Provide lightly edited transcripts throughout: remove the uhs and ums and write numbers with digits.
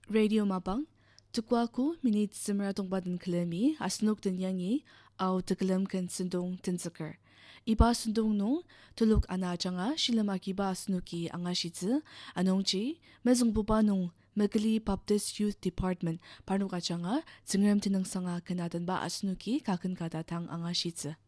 Radio Mapang, tukwaku minit simratong badan kalami asnuk dan yangi au tekalam kan sendong tensakar. Iba sendong nung tuluk ana janga shilamaki ba asnuki anga shizi anong chi mezong buba nung Megali Baptist Youth Department parnuka janga zingram tinang sanga kanadan ba asnuki kakan kadatang anga shizi.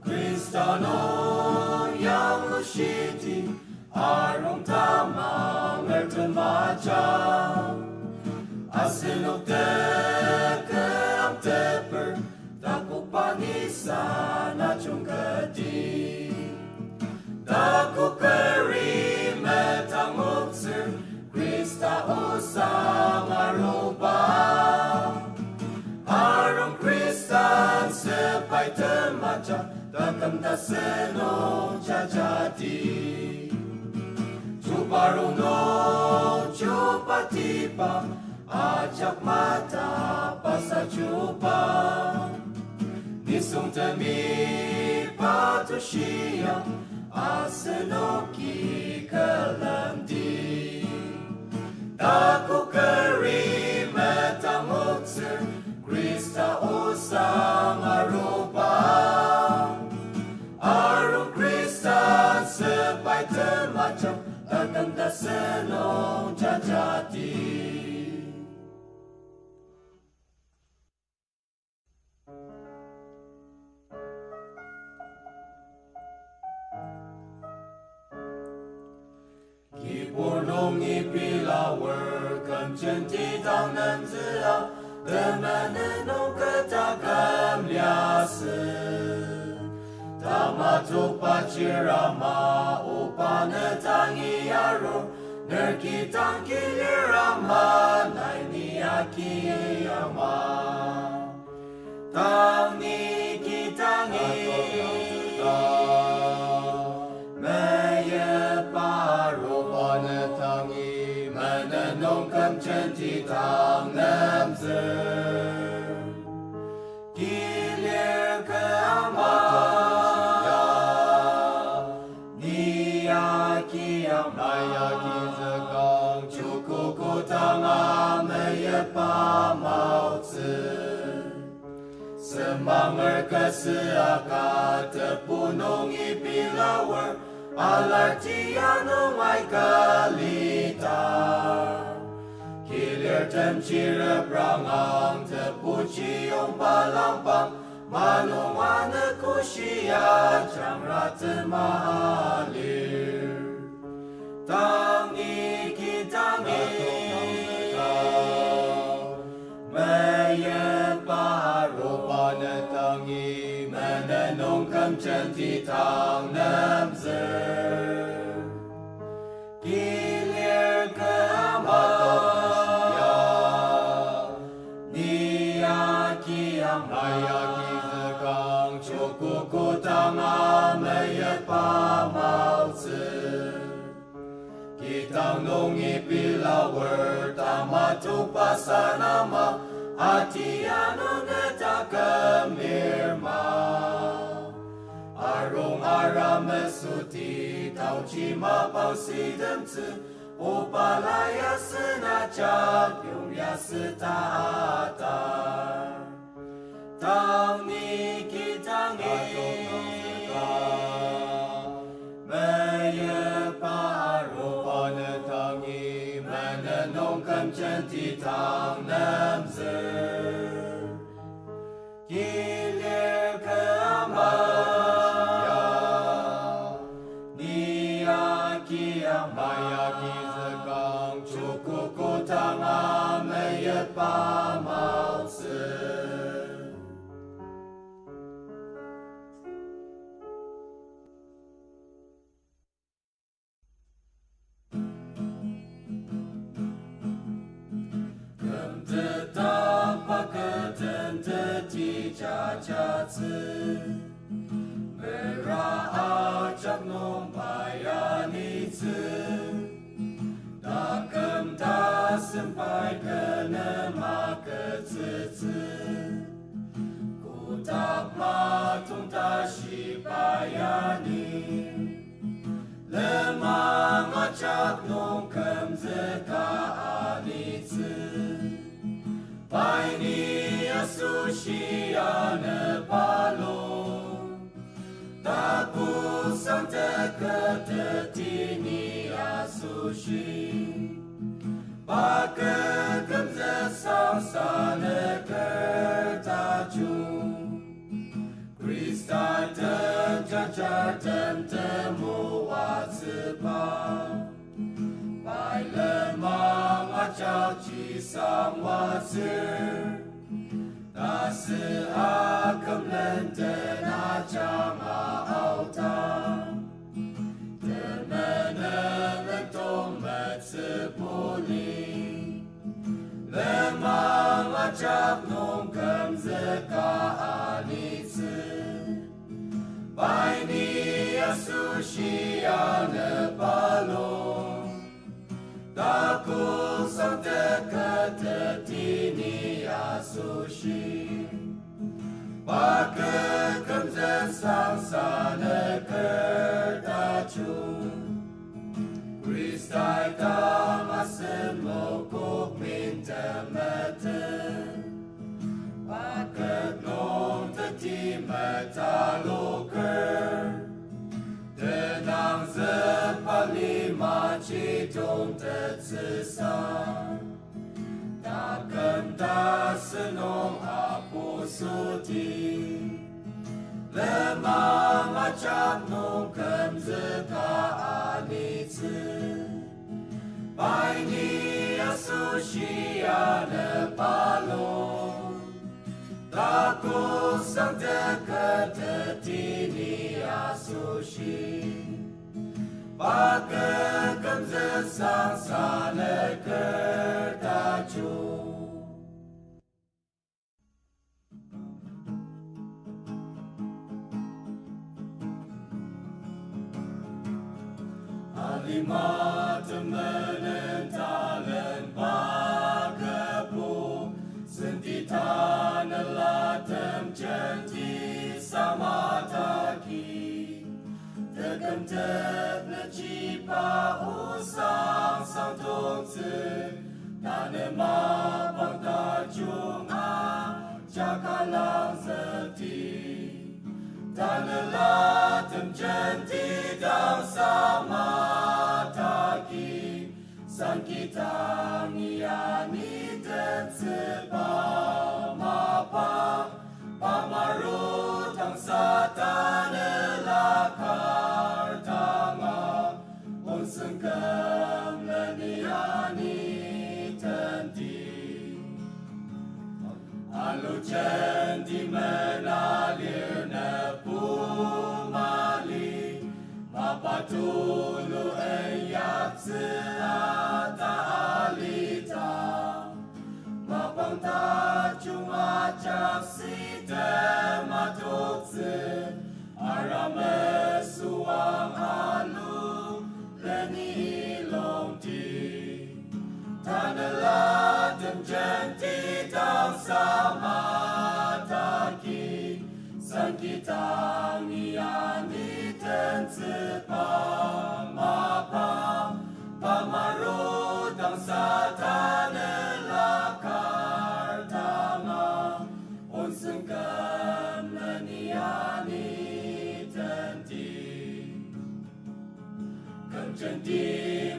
Kristano yang lushiti arong tamang ertemajang asinok teke am teper daku panisa na chungkadi daku keri metang utser Krista usang aruba arong Kristan sepai temaja Takam daseno jajadi Chuparuno chupatipa Ajak mata pasa chupa Nisung temi patushia Asenoki kalandi Daku keri metang utser Krista usang arupa Arung Kristan sepai temacam Takkan dasenong jajati Kipurnong ipilawer Kencen titang nanzia Demenenong ketakam liase Tamatuk pacirama upana tangi aro Nerkitang kilirama naini akiyama Tangi kitangi Meye paro upana tangi Menenong kemcenti tang nemzer Kilir ke amat Nayaki zekang cukup kutanga meyepa mautse Semanger kesiaka tepunung ipilawer Alartianong ay kalitar Kilir temcire brangang tepuciong palampang Manong anakusia jangrate mahalir Tangi kitangi Meye paro panetangi Menenong kemcenti tang nemzer Kilir ke amaya Niyaki ang nayaki zekang Cukup kutanga meye pamautse Kitang nung ipilawer Tamatuk pasanama Atiano netakamirma Arong aramesuti Tauchi mapau sidemtsi Upalaya senajak Yung yasitatar Tang ni kitangi Meye paro panetangi Menenong kemcenti tang nemzer Kilir ke amaya Niyaki ang mayaki zekang Cukup kutanga meye pama Baini asusiane palo Taku sante ketetini asusi Baka kemze sangsane kertajung Kristai terjajar dan temu watspa Bai lemang acau cisang watsir Ta se akam lenten acang aautan Termeneng lentong metsepoling Lemang acap nong kemzeka anitse Baini asusiane palong Taku sante ketetini asusi Baka kemze sangsane kertajung Kristai tam asen mokok mintemeten Baka glom teti metaloker Tenang zepalima citong tetsesan Takkan tak senong apusuti Lemang acap nong kemzeka anitse Baini asusiane palong Taku sante ketetini asusi Baka kemze sangsane kertajung Alima temenen talen bagapu Sentitan latem canti sama taki Tegam tep lecipa usang sang tongse Tanema bang tajung jakalang seti Tanelatem canti dang sama taki Sang kita ngiani tetsepa mapa Pamarut ang satan elakar tanga Unsengkam leniani tenti Alu canti menalir na pumali Mapatulu eyak seata alita Mapang tajung acap sitem atutse Arame suang alu leni ilong ti Tanelatem canti tang sama taki Sang kita ngiani tensepa mapa Pamarut ang satan elakar tanga Unsengkam leniani tenti Kemcanti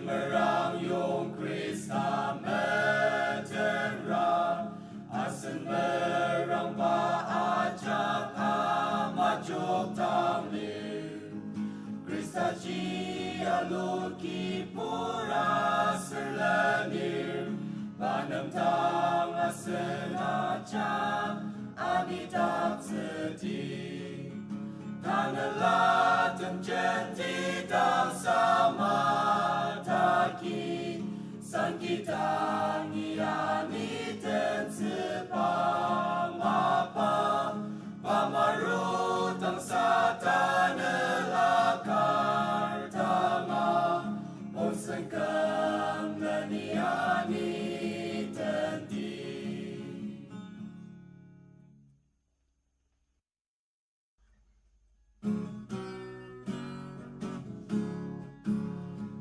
merang yung Krista metenra Asen merang paacak amajok tamlir Krista alun kipura serlenir Panam tang asenacam anitak seti Tanelatem canti tang sama taki San kita ngiani tensepa mapa Pamarut ang satan elakar tanga Unsengkam leniani tenti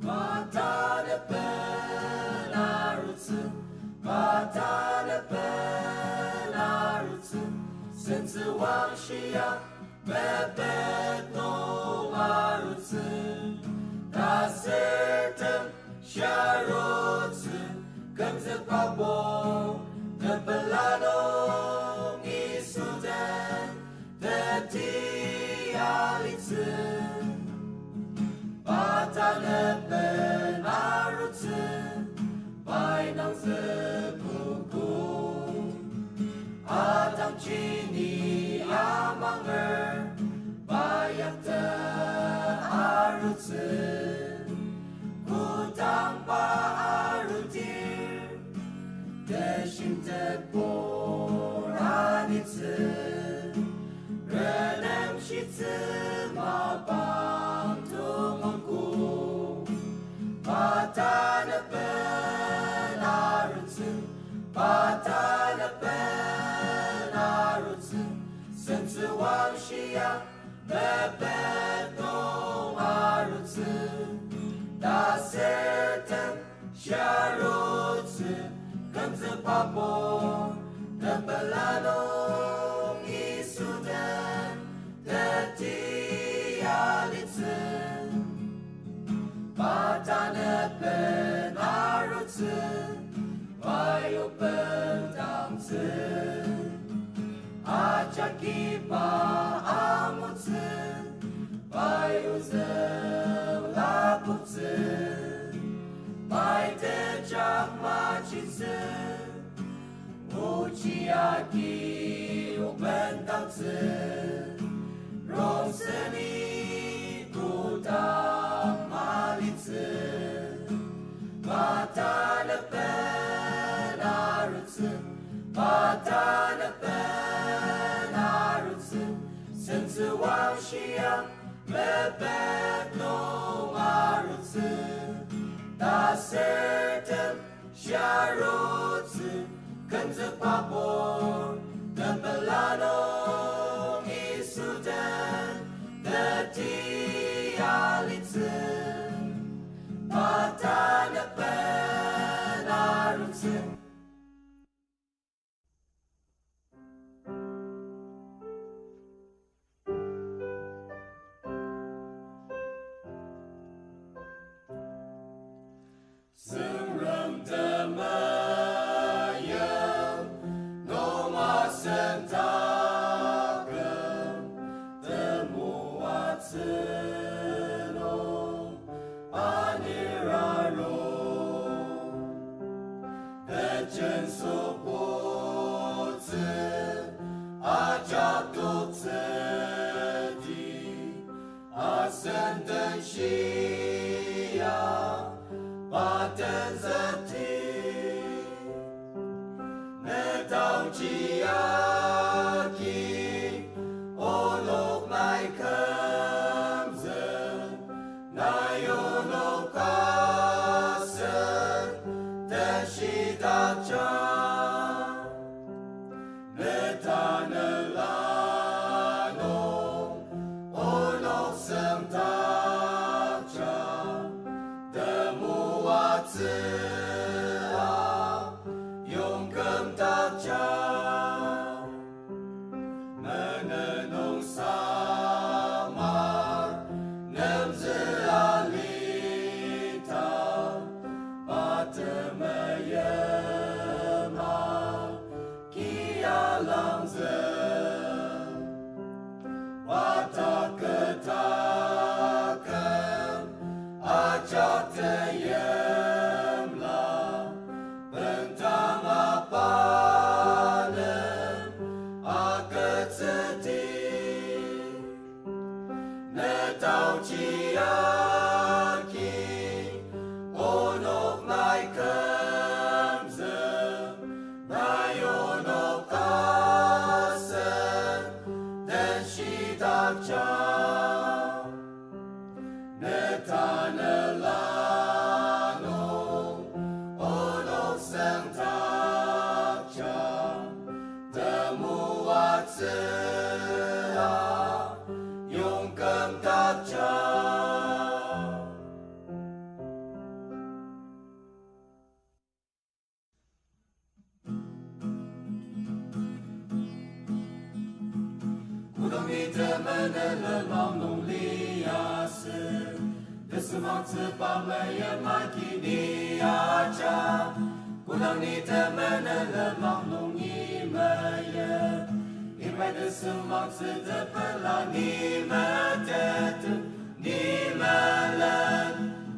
Mata depan arutsu Mata depan 甚至往西呀，白白弄马如此，大色等下如此，跟着跑步的本拉东伊苏丹的地亚里茨，巴塔的本拉如此，白囊子姑姑，阿当基尼阿芒尔，巴亚的阿如此，古当巴阿如丁，的心的波拉尼茨，热能西茨马邦图蒙古，巴塔的本阿如此，巴塔的本阿如此，甚至往西呀，北北东阿如此，大色等下如此，跟着巴波的本拉东伊苏丹的地亚里茨，巴塔的本阿如此，巴有本当子，阿加基巴阿木茨，巴有泽拉布茨，拜的扎马吉茨，乌吉亚基有本当子，荣斯尼古当马里茨，巴塔的本阿如此，巴塔的本阿如此，甚至往西呀，北北东阿如此，大色等下如此，跟着巴波的本拉东伊苏丹的地亚里茨，巴塔的本阿如此。生人的马呀，诺马圣塔根的木瓦茨罗阿尼拉罗的真索波茨阿扎多茨地阿圣登西呀。巴登泽提，那道基亚基，欧罗麦坎泽，那有诺卡森，的西达扎，那塔那拉诺，欧诺圣塔扎。子啊，勇敢大家，门能弄萨马，能自阿里塔，巴德梅耶马，基亚朗泽，瓦塔克塔根，阿扎特耶。基亚基，欧诺麦坎泽，那有诺卡森，登西达扎，那塔那拉诺，欧诺圣塔扎，的木瓦茨。大家。不懂你怎么能冷忙弄里呀是，这是忙子把门也马给你呀家，不懂你怎么能冷忙弄你们也，因为这是忙子的本来你们的你们人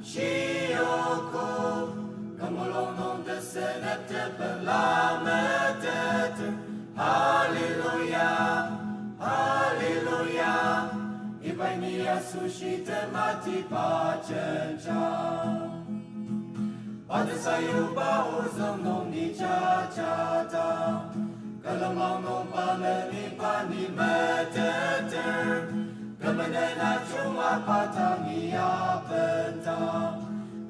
需有苦，跟我隆隆的神的本来们的，哈利路亚。哈利路亚！因为你耶稣是的马蹄把挣扎，把这所有把护送弄你家家的，格了忙弄把了你把你们的的，根本的那种马把他你呀本的，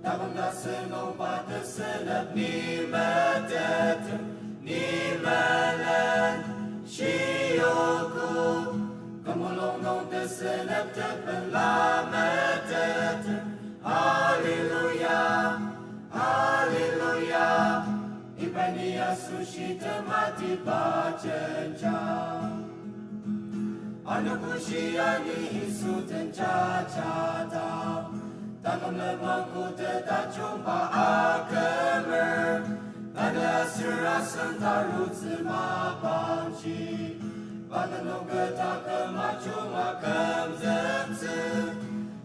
大本的是弄把的是了你们的的，你们人。需有苦，跟我隆隆的是那的本拉麦的，哈利路亚，哈利路亚，一百尼亚苏西的马蹄把挣扎，阿努古西亚尼伊苏真扎扎达，大公了蒙古的大中巴阿哥们儿。Ada sira santa rutsi ma panchi, pada nongga taka macho makam zetsi,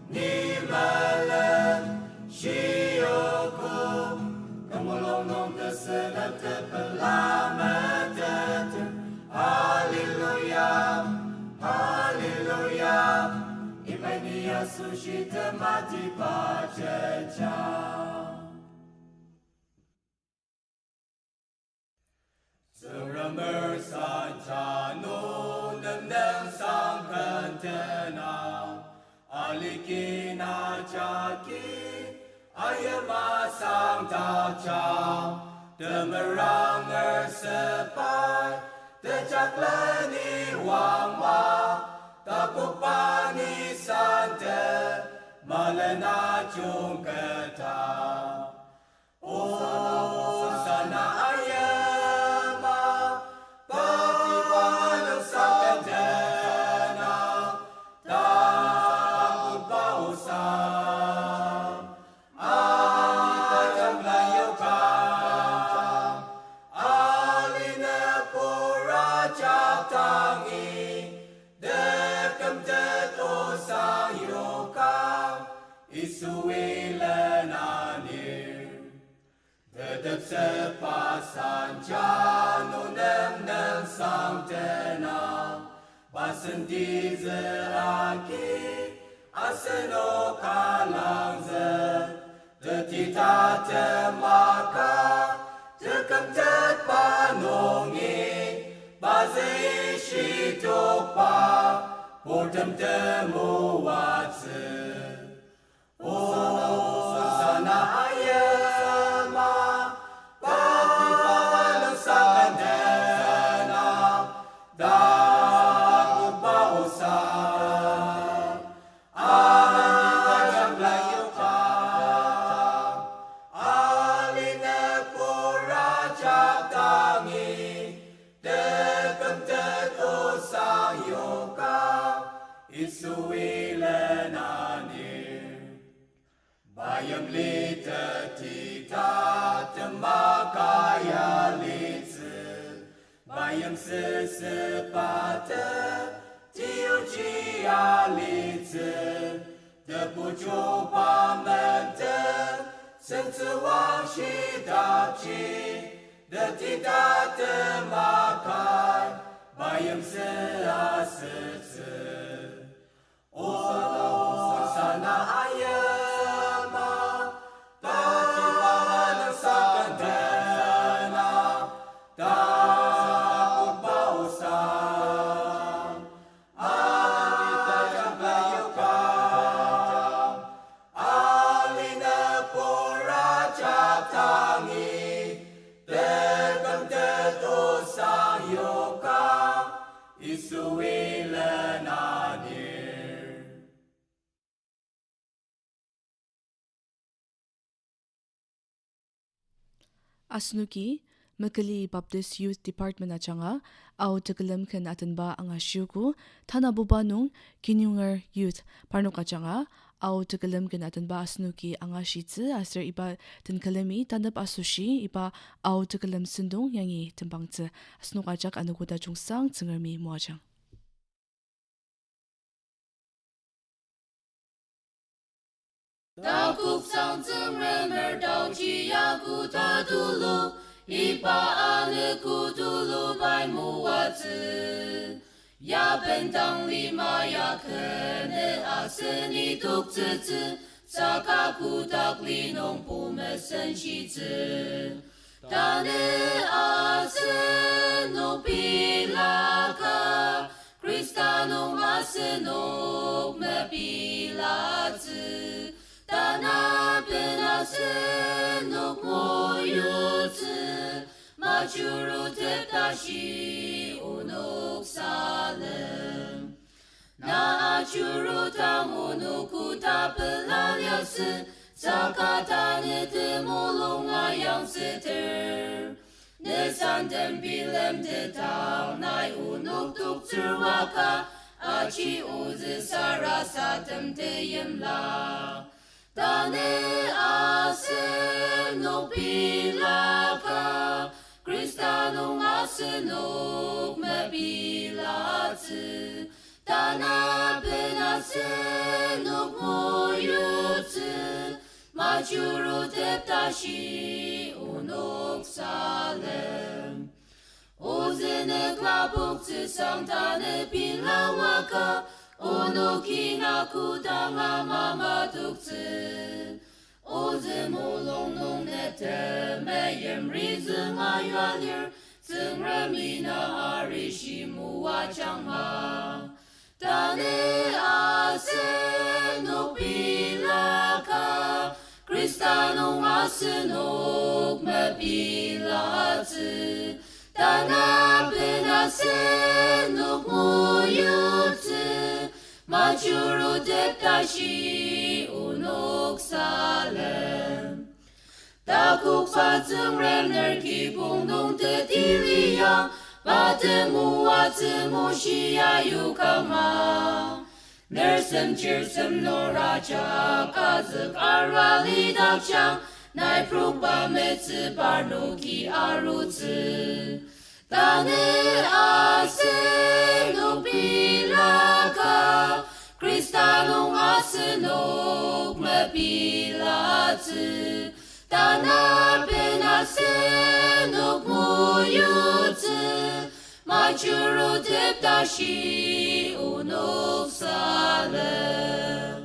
ni malan shiyoko, kamolong nong kesenap tepelamatet, Hallelujah, Hallelujah, imani Yesus mati paceca. 圣人们三查努能上肯特纳，阿里基那加基，阿耶马上大家，德门让儿失败，德加勒尼王马，大不把你三德，马勒那中格他，哦，萨那阿耶。Sepasan janu nem sang tena, basen di zeraki, aseno kalang ze, detita temaka, tekam tet panongi, bazei shitopa, portem temu watse, oh sana ayah. Bayam lita tita temakaya litsi, bayam sesepata tiu jia litsi, depu coba mente, sense wang shi dachi, de tita temakai, bayam seasetsi, oh sana ayah. Asnuki, Makali Baptist Youth Department achanga au tekelam kan atan ba anga syuku tana bubanung kinyungar youth parnuk achanga au tekelam kan atan ba asnuki anga shitsi asir iba ten kalami tanap asushi iba au tekelam sendung yangi tembangtse asnuk ajak anukuda jungsang tsengermi muajang. Tao cục sang dương rê mơ đào chi ya cụ ta tu lu y ba a nê cụ tu lu bai mu wa zi ya ben dang li ma ya khe nê a se ni tuk zi zi sa ka cụ dak li nong pu me sen shi zi ta nê a se no pi la ka Krista nong a se no me pi la zi ta na ben a se no mo yu zi ma churu te ta shi unuk salem na a churu ta mo no ku ta pe la lia si sa ka ta ne te mo long a yang se ter ne san tem pi lem te ta nai unuk tuk tsur wa ka a chi u zi sa ra sa tem te yem la ta ne a se no pi la ka Krista nong a se no me pi la zi ta na ben a se no mo yu zi ma churu te ta shi unuk salem o zene klapuk zi sang ta ne pi la wa ka ono ki nga ku da nga mama tuk zi o zi mo long nong ne te me yem ri zi nga yua lir zing re mi na a ri shi mu wa chang ha ta ne a se no pi la ka Krista nong a se no me pi la zi ta na ben a se no mo yu zi ma churu te ta shi unuk salem ta kuk pa zeng rem ner ki pung dong te ti li ya ba te mu wa zi mu shi ya yu ka ma ner sem chir sem no ra cha ka zi ka ra li dak chang nai pruk ba me zi par no ki a ru zi ta ne a se no pi la ka Krista nong a se no me pi la zi ta na ben a se no mo yu zi ma churu te ta shi unuk salem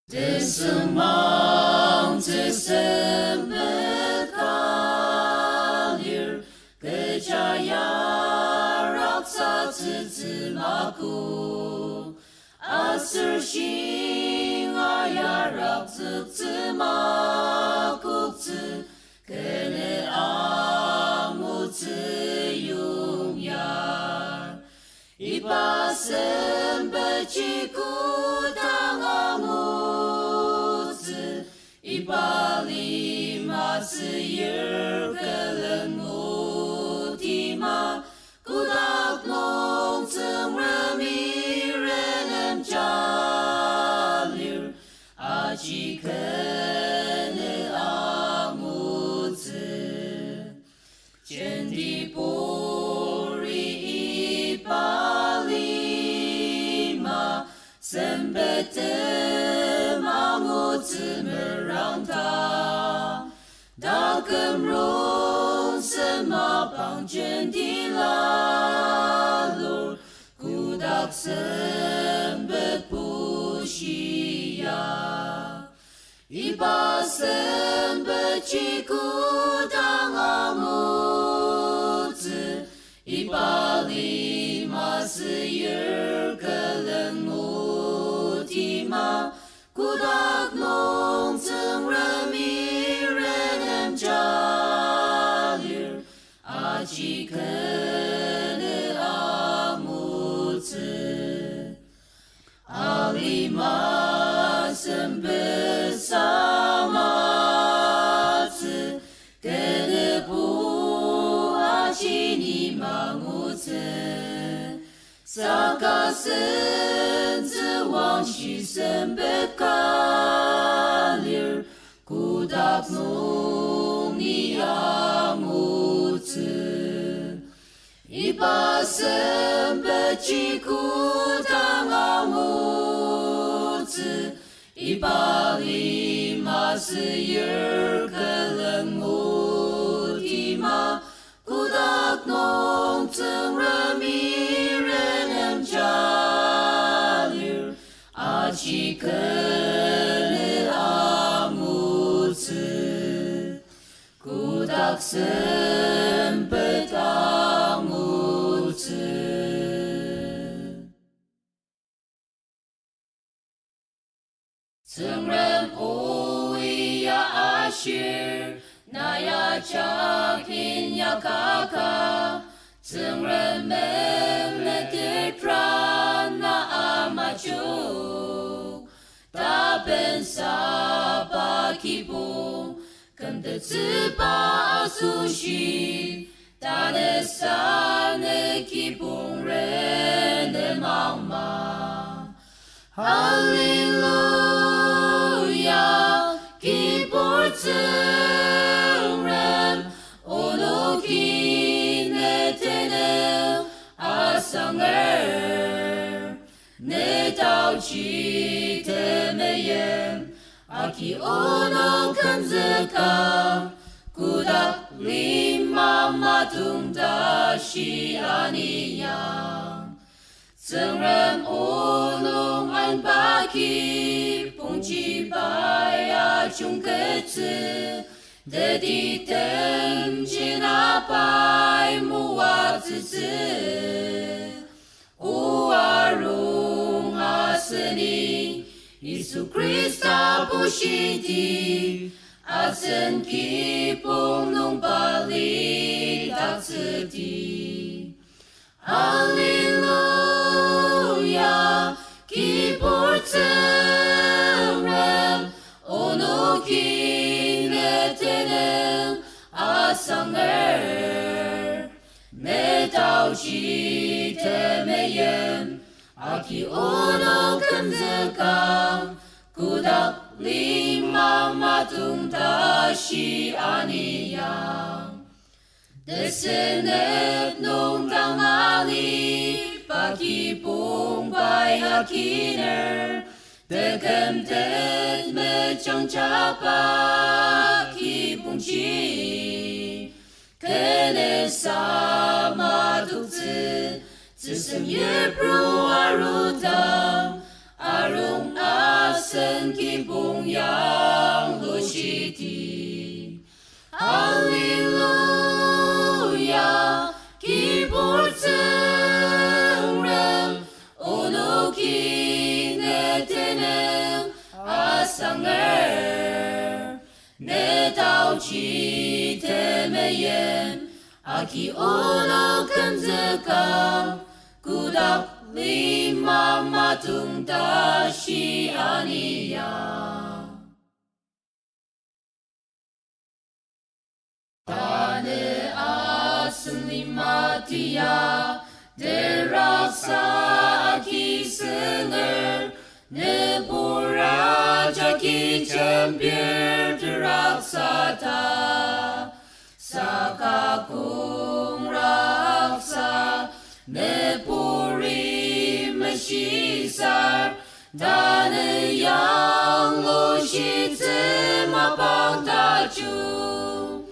Desemang desembet kalir kejaya raksa zi ma ku asir shing aya rak zi ma ku zi kene amu zi yung ya ipa sembe chiku dang amu ipa lima zi yer kelen mu ti ma kudak nong zeng remi renem jalir a chi kene amu zi chen di pori ipa lima sembete mamu zi merang ta da kem rong sema pang chen di la lor kudak sembet pu shi ya ipa sembet chi kudang amu zi ipa lima si yer kelen mu ti ma kudak nong zeng remi renem jalir a chi kene amu zi alima sembe sama 子，撒个身子往西身别卡里，古达努尼亚木子，一把身别起古达阿木子，一把里马是一个人木的嘛。Kudak nong tseng rami renem chalir achi kene amutsu Kudak sempet amutsu Tseng rem oi ya ashir Naya chakin ya kaka, tseng remem le titra na amacho, ta pensa pa kipo, kante tsipa sushi, ta ne sa ne kipong re ne mama. Hallelujah, kipor Sanger ne tao chi te me yem aki ono kan zeka kudak lima matung da shi aniyang Zengren onong an baki pong chi bai a chung ke zi de di tem chi na bai mu wa zi zi Uarung aseni Isu Krista pushiti Asen kipong nung balik tak seti Hallelujah Kipor tsengrem Ono kinetenem asanger Me tao chi te me yem Aki ono kan zekam Kudak lima matung tashi aniyang Desenep nung tangali Pakipong bay akiner Dekem tet me chang chapa Kipong chi Kene sama tukzi Zisem ye pru arudam Arung asen kipong yang lo shiti Hallelujah Kipor tsengrem Ono kinetenem asanger Ne tao chi te me yem Aki ono kan zekam Kudak lima matung tashi aniyang Tane asen lima tia Deraksa aki senger Ne buraja ki cempir deraksa ta Saka kung raksa Ne puri meshisar Dane yang lo shitse mapang tachu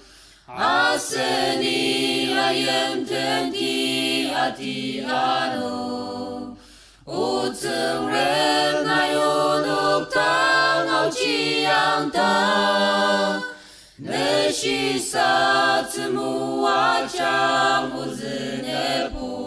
Aseni ayem tendi ati anu Utseng ren ayonuk tang au chiang tang Ne shi sa tsu mu wa chang u zi ne pu